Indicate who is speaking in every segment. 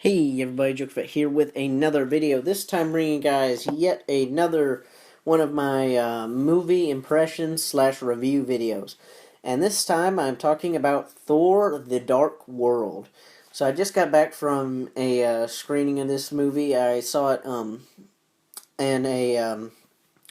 Speaker 1: Hey everybody, JokeFit here with another video. This time bringing you guys yet another one of my movie impressions slash review videos. And this time I'm talking about Thor: The Dark World. So I just got back from a screening of this movie. I saw it in a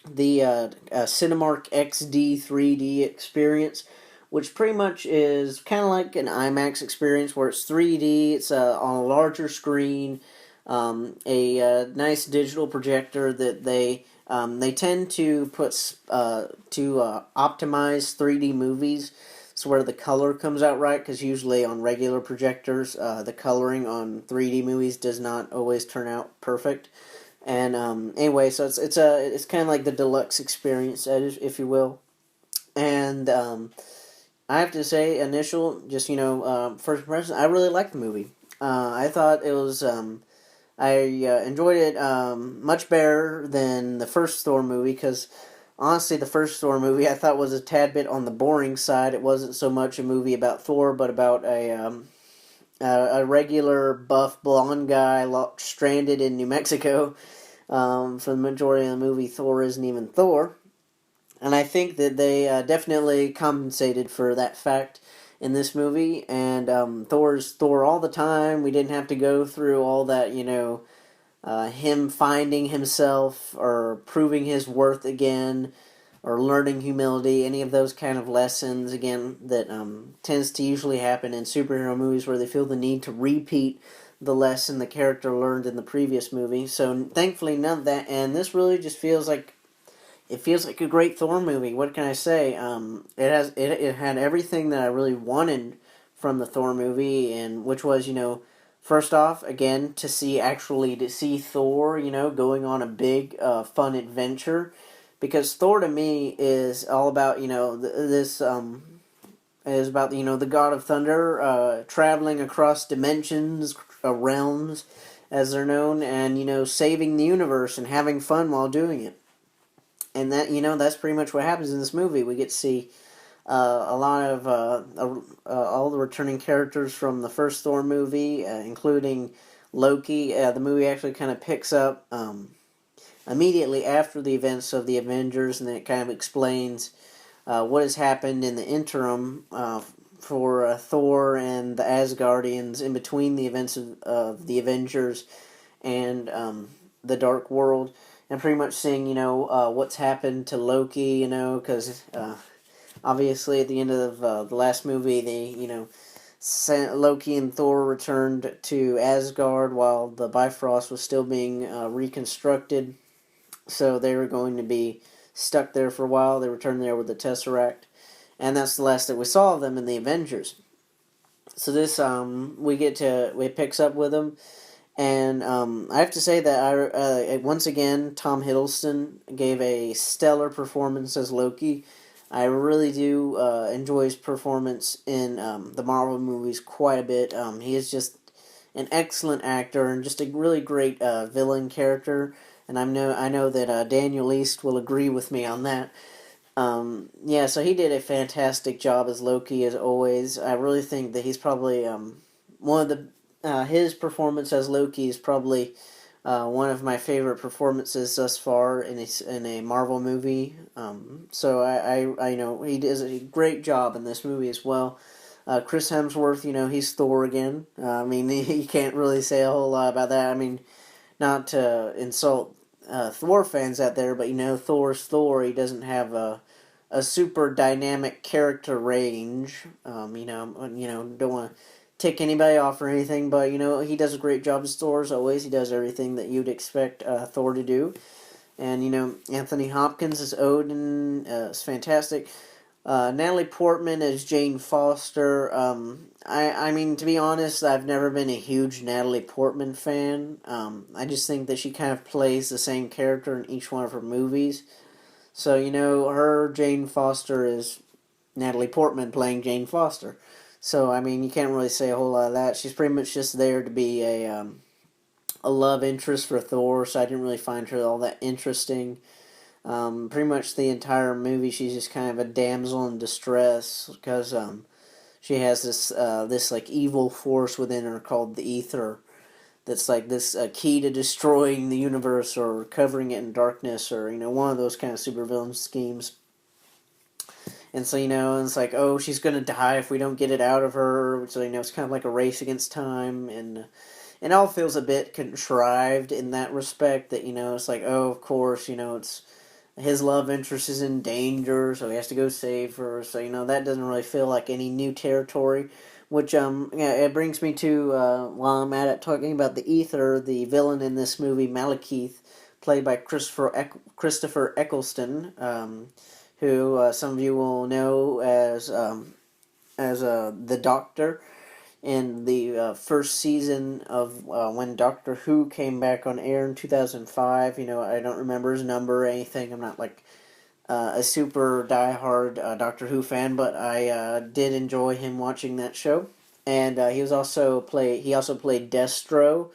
Speaker 1: Cinemark XD 3D experience, which pretty much is kind of like an IMAX experience where it's 3D, it's on a larger screen, a nice digital projector that they tend to put optimize 3D movies, so where the color comes out right, because usually on regular projectors the coloring on 3D movies does not always turn out perfect. And anyway, so it's kind of like the deluxe experience, if you will. And I have to say, initial, just first impression, I really liked the movie. I thought it was I enjoyed it much better than the first Thor movie, because honestly, the first Thor movie I thought was a tad bit on the boring side. It wasn't so much a movie about Thor, but about a regular buff blonde guy stranded in New Mexico. For the majority of the movie, Thor isn't even Thor. And I think that they definitely compensated for that fact in this movie. And Thor's Thor all the time. We didn't have to go through all that, him finding himself or proving his worth again or learning humility, any of those kind of lessons, again, that tends to usually happen in superhero movies where they feel the need to repeat the lesson the character learned in the previous movie. So thankfully none of that, and this really just feels like a great Thor movie. What can I say? It had everything that I really wanted from the Thor movie, and which was, first off, again, to see Thor, going on a big fun adventure, because Thor to me is all about, this is about, the god of thunder traveling across dimensions, realms as they're known, and saving the universe and having fun while doing it. And that's pretty much what happens in this movie. We get to see a lot of all the returning characters from the first Thor movie, including Loki. The movie actually kind of picks up immediately after the events of the Avengers, and then it kind of explains what has happened in the interim for Thor and the Asgardians in between the events of the Avengers and the Dark World, and pretty much seeing, what's happened to Loki, because obviously at the end of the last movie, Loki and Thor returned to Asgard while the Bifrost was still being reconstructed, so they were going to be stuck there for a while. They returned there with the Tesseract, and that's the last that we saw of them in the Avengers. So this, it picks up with them. And I have to say that once again, Tom Hiddleston gave a stellar performance as Loki. I really do enjoy his performance in the Marvel movies quite a bit. He is just an excellent actor and just a really great villain character. And I know that Daniel East will agree with me on that. Yeah, so he did a fantastic job as Loki, as always. I really think that he's probably one of the his performance as Loki is probably one of my favorite performances thus far in a Marvel movie. So I know he does a great job in this movie as well. Chris Hemsworth, he's Thor again. I mean, you can't really say a whole lot about that. I mean, not to insult Thor fans out there, but Thor's Thor. He doesn't have a super dynamic character range. Don't want to tick anybody off or anything, but he does a great job as Thor as always. He does everything that you'd expect Thor to do, and Anthony Hopkins as Odin is fantastic. Natalie Portman as Jane Foster. I mean, to be honest, I've never been a huge Natalie Portman fan. I just think that she kind of plays the same character in each one of her movies. So, her Jane Foster is Natalie Portman playing Jane Foster. So, I mean, you can't really say a whole lot of that. She's pretty much just there to be a love interest for Thor, so I didn't really find her all that interesting. Pretty much the entire movie, she's just kind of a damsel in distress, because she has this like evil force within her called the Ether, that's like this key to destroying the universe or covering it in darkness, or one of those kind of supervillain schemes. And so it's like, oh, she's gonna die if we don't get it out of her. So it's kind of like a race against time, and it all feels a bit contrived in that respect. That it's like, oh, of course, it's his love interest is in danger, so he has to go save her. So that doesn't really feel like any new territory. Which yeah, it brings me to while I'm at it, talking about the Ether, the villain in this movie, Malekith, played by Christopher Eccleston, who some of you will know as the Doctor in the first season of when Doctor Who came back on air in 2005. I don't remember his number or anything. I'm not like a super diehard Doctor Who fan, but I did enjoy him watching that show. And he also played Destro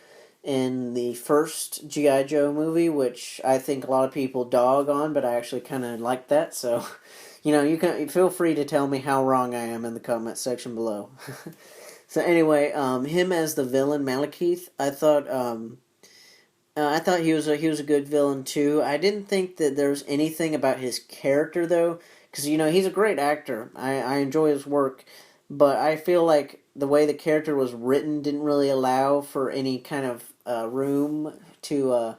Speaker 1: in the first GI Joe movie, which I think a lot of people dog on, but I actually kind of like that. So, you can feel free to tell me how wrong I am in the comment section below. So anyway, him as the villain Malekith, I thought he was a good villain too. I didn't think that there was anything about his character though, because he's a great actor. I enjoy his work, but I feel like the way the character was written didn't really allow for any kind of room to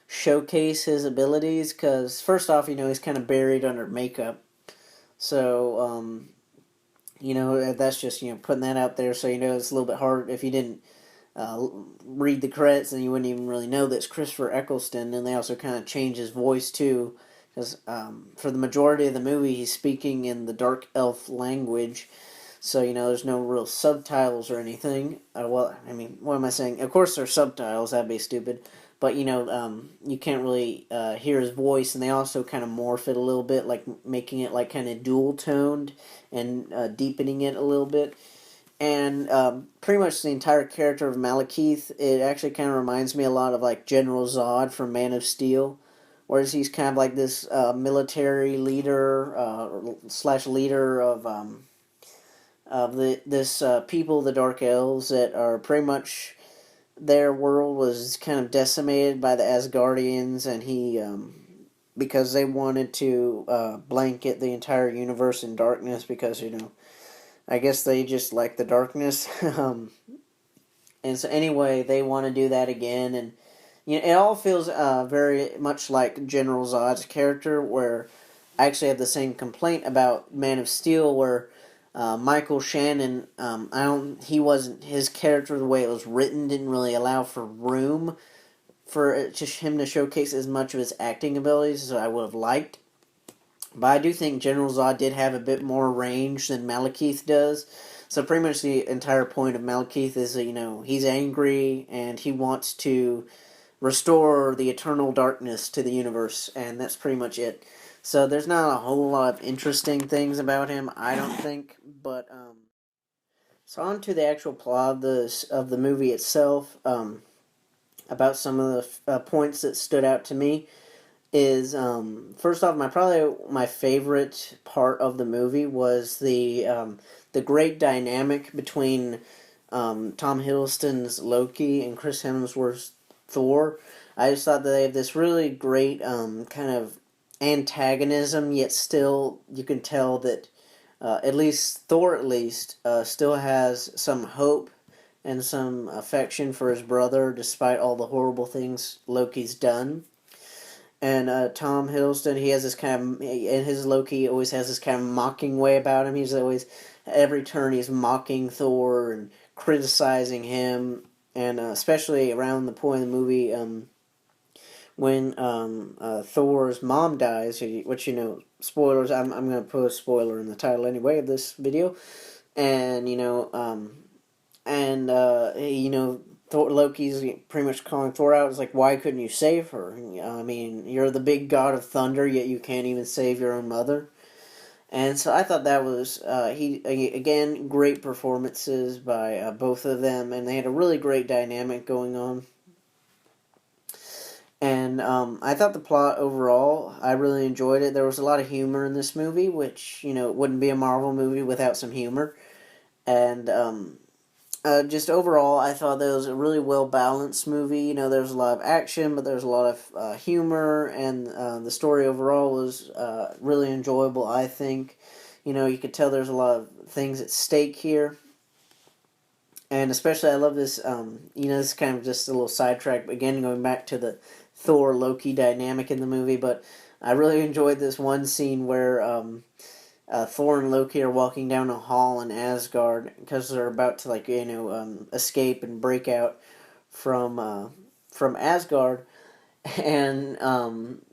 Speaker 1: showcase his abilities. Because first off, he's kind of buried under makeup, so that's just putting that out there. So it's a little bit hard if you didn't read the credits, and you wouldn't even really know that's Christopher Eccleston. And they also kind of change his voice too, because for the majority of the movie, he's speaking in the Dark Elf language. So there's no real subtitles or anything. Well, I mean, what am I saying? Of course, there's subtitles. That'd be stupid. But you can't really hear his voice, and they also kind of morph it a little bit, like making it like kind of dual toned and deepening it a little bit. And pretty much the entire character of Malekith, it actually kind of reminds me a lot of like General Zod from Man of Steel, whereas he's kind of like this military leader slash leader of this people, the Dark Elves, that are pretty much their world was kind of decimated by the Asgardians, and he because they wanted to blanket the entire universe in darkness because I guess they just like the darkness. And so anyway, they want to do that again, and it all feels very much like General Zod's character, where I actually have the same complaint about Man of Steel, where Michael Shannon, he wasn't, his character, the way it was written, didn't really allow for room for him to showcase as much of his acting abilities as I would have liked. But I do think General Zod did have a bit more range than Malekith does. So pretty much the entire point of Malekith is that, he's angry and he wants to restore the eternal darkness to the universe, and that's pretty much it. So there's not a whole lot of interesting things about him, I don't think. But so on to the actual plot of the movie itself. About some of the points that stood out to me is first off, probably my favorite part of the movie was the great dynamic between Tom Hiddleston's Loki and Chris Hemsworth's Thor. I just thought that they have this really great kind of antagonism, yet still you can tell that at least Thor still has some hope and some affection for his brother despite all the horrible things Loki's done. And Tom Hiddleston, he has this kind of, in his Loki always has this kind of mocking way about him. He's always, every turn he's mocking Thor and criticizing him. And especially around the point of the movie when Thor's mom dies, which, spoilers, I'm going to put a spoiler in the title anyway of this video. And, Loki's pretty much calling Thor out. It's like, why couldn't you save her? I mean, you're the big god of thunder, yet you can't even save your own mother. And so I thought that was, again, great performances by both of them, and they had a really great dynamic going on. And I thought the plot overall, I really enjoyed it. There was a lot of humor in this movie, which, it wouldn't be a Marvel movie without some humor. And just overall, I thought that was a really well balanced movie. You know, there's a lot of action, but there's a lot of humor, and the story overall was really enjoyable. I think, you know, you could tell there's a lot of things at stake here, and especially I love this. You know, this is kind of just a little sidetrack. Again, going back to the Thor Loki dynamic in the movie, but I really enjoyed this one scene where Thor and Loki are walking down a hall in Asgard because they're about to escape and break out from Asgard, and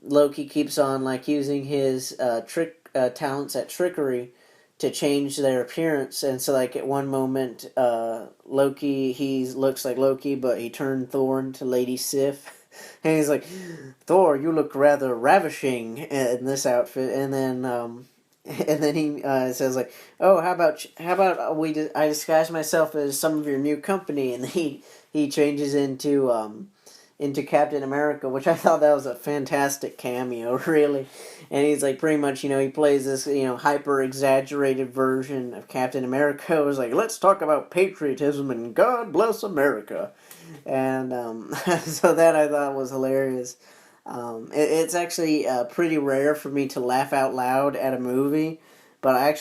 Speaker 1: Loki keeps on like using his trick talents at trickery to change their appearance, and so like at one moment, Loki he looks like Loki, but he turned Thor into Lady Sif. And he's like, Thor, you look rather ravishing in this outfit. And then he says like, "Oh, I disguise myself as some of your new company?" And he changes into Captain America, which I thought that was a fantastic cameo, really. And he's like pretty much, you know, he plays this, you know, hyper exaggerated version of Captain America. It was like, let's talk about patriotism and God bless America. And so that I thought was hilarious. It's actually pretty rare for me to laugh out loud at a movie, but I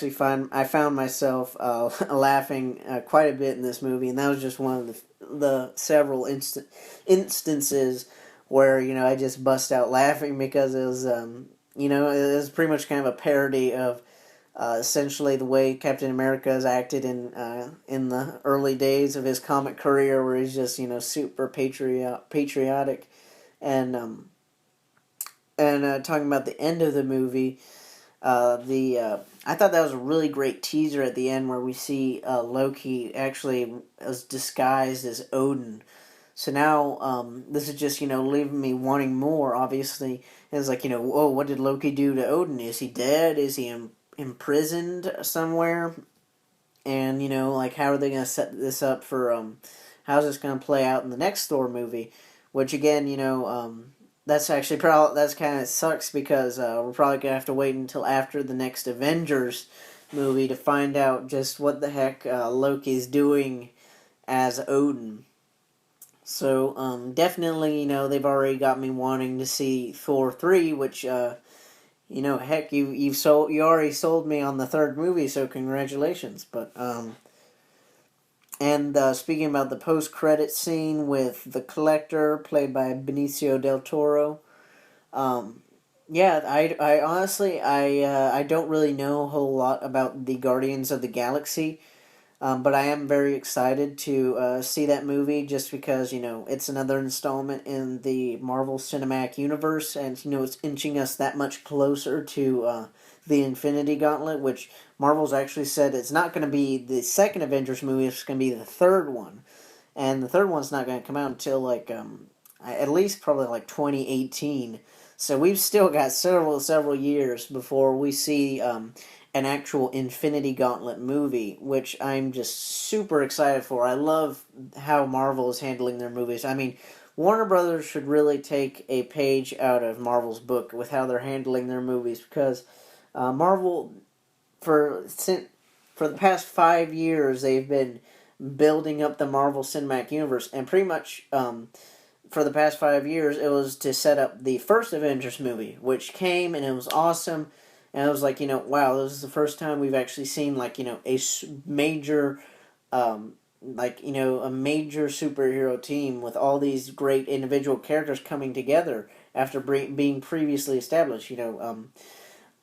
Speaker 1: found myself laughing quite a bit in this movie, and that was just one of the several instances where, you know, I just bust out laughing because it was you know, it was pretty much kind of a parody of essentially the way Captain America has acted in the early days of his comic career, where he's just, you know, super patriotic, and talking about the end of the movie, I thought that was a really great teaser at the end where we see Loki actually as disguised as Odin. So now this is just, you know, leaving me wanting more. Obviously, it's like, you know, oh, what did Loki do to Odin? Is he dead? Is he imprisoned somewhere? And, you know, like, how are they going to set this up for how's this going to play out in the next Thor movie? Which again, you know, that's actually that's kind of sucks because we're probably gonna have to wait until after the next Avengers movie to find out just what the heck Loki's doing as Odin. So definitely, you know, they've already got me wanting to see Thor 3, which you know, heck, you already sold me on the third movie, so congratulations. But and speaking about the post-credit scene with the Collector, played by Benicio del Toro, um, yeah, I honestly, I don't really know a whole lot about the Guardians of the Galaxy, but I am very excited to see that movie just because, you know, it's another installment in the Marvel Cinematic Universe, and, you know, it's inching us that much closer to the Infinity Gauntlet, which Marvel's actually said it's not going to be the second Avengers movie, it's going to be the third one. And the third one's not going to come out until, like, at least probably, like, 2018. So we've still got several years before we see an actual Infinity Gauntlet movie, which I'm just super excited for. I love how Marvel is handling their movies. I mean, Warner Brothers should really take a page out of Marvel's book with how they're handling their movies, because Marvel, for the past 5 years, they've been building up the Marvel Cinematic Universe, and pretty much for the past 5 years, it was to set up the first Avengers movie, which came and it was awesome. And I was like, you know, wow, this is the first time we've actually seen, like, you know, a major, like, you know, a major superhero team with all these great individual characters coming together after being previously established. You know,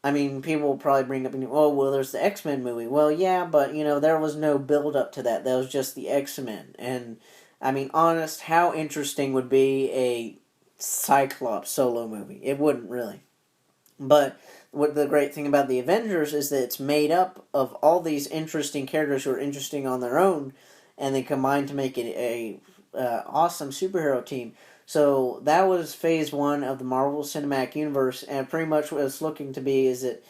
Speaker 1: I mean, people will probably bring up, oh, well, there's the X-Men movie. Well, yeah, but, you know, there was no build-up to that. That was just the X-Men. And, I mean, honest, how interesting would be a Cyclops solo movie? It wouldn't, really. But what the great thing about the Avengers is that it's made up of all these interesting characters who are interesting on their own, and they combine to make it a awesome superhero team. So that was phase one of the Marvel Cinematic Universe, and pretty much what it's looking to be is that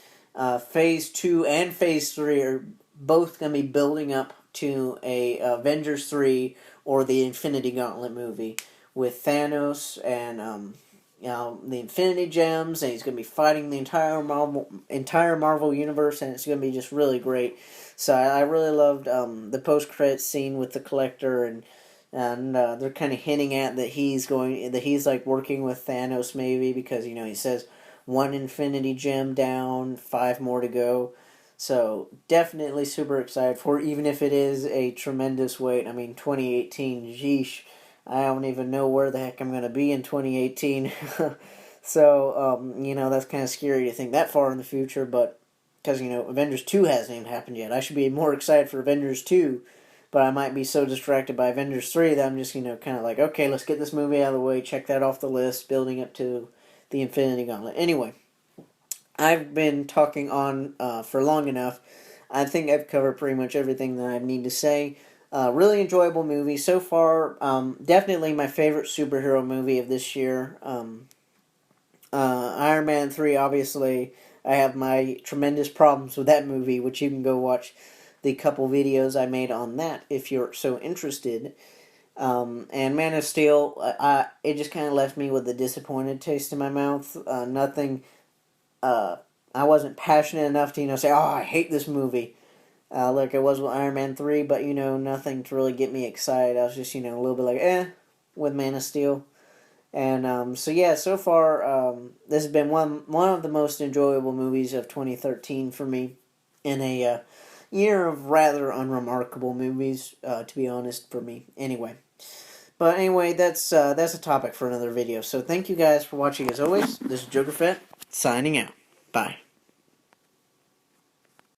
Speaker 1: phase two and phase three are both going to be building up to a Avengers 3 or the Infinity Gauntlet movie with Thanos and the Infinity Gems, and he's going to be fighting the entire Marvel universe, and it's going to be just really great. So I really loved the post credits scene with the Collector, and they're kind of hinting at that he's like working with Thanos maybe, because he says one Infinity Gem down, five more to go. So definitely super excited for it, even if it is a tremendous wait. I mean, 2018, yeesh. I don't even know where the heck I'm going to be in 2018. So, that's kind of scary to think that far in the future, but because, Avengers 2 hasn't even happened yet. I should be more excited for Avengers 2, but I might be so distracted by Avengers 3 that I'm just, kind of like, okay, let's get this movie out of the way, check that off the list, building up to the Infinity Gauntlet. Anyway, I've been talking on for long enough. I think I've covered pretty much everything that I need to say. Really enjoyable movie so far. Definitely my favorite superhero movie of this year. Iron Man 3, obviously, I have my tremendous problems with that movie, which you can go watch the couple videos I made on that if you're so interested. And Man of Steel, it just kind of left me with a disappointed taste in my mouth. Nothing. I wasn't passionate enough to say, "Oh, I hate this movie," like I was with Iron Man 3, but nothing to really get me excited. I was just a little bit like with Man of Steel. And so yeah, so far this has been one of the most enjoyable movies of 2013 for me, in a year of rather unremarkable movies, to be honest, for me. Anyway, that's a topic for another video. So thank you guys for watching as always. This is JokerFett signing out. Bye.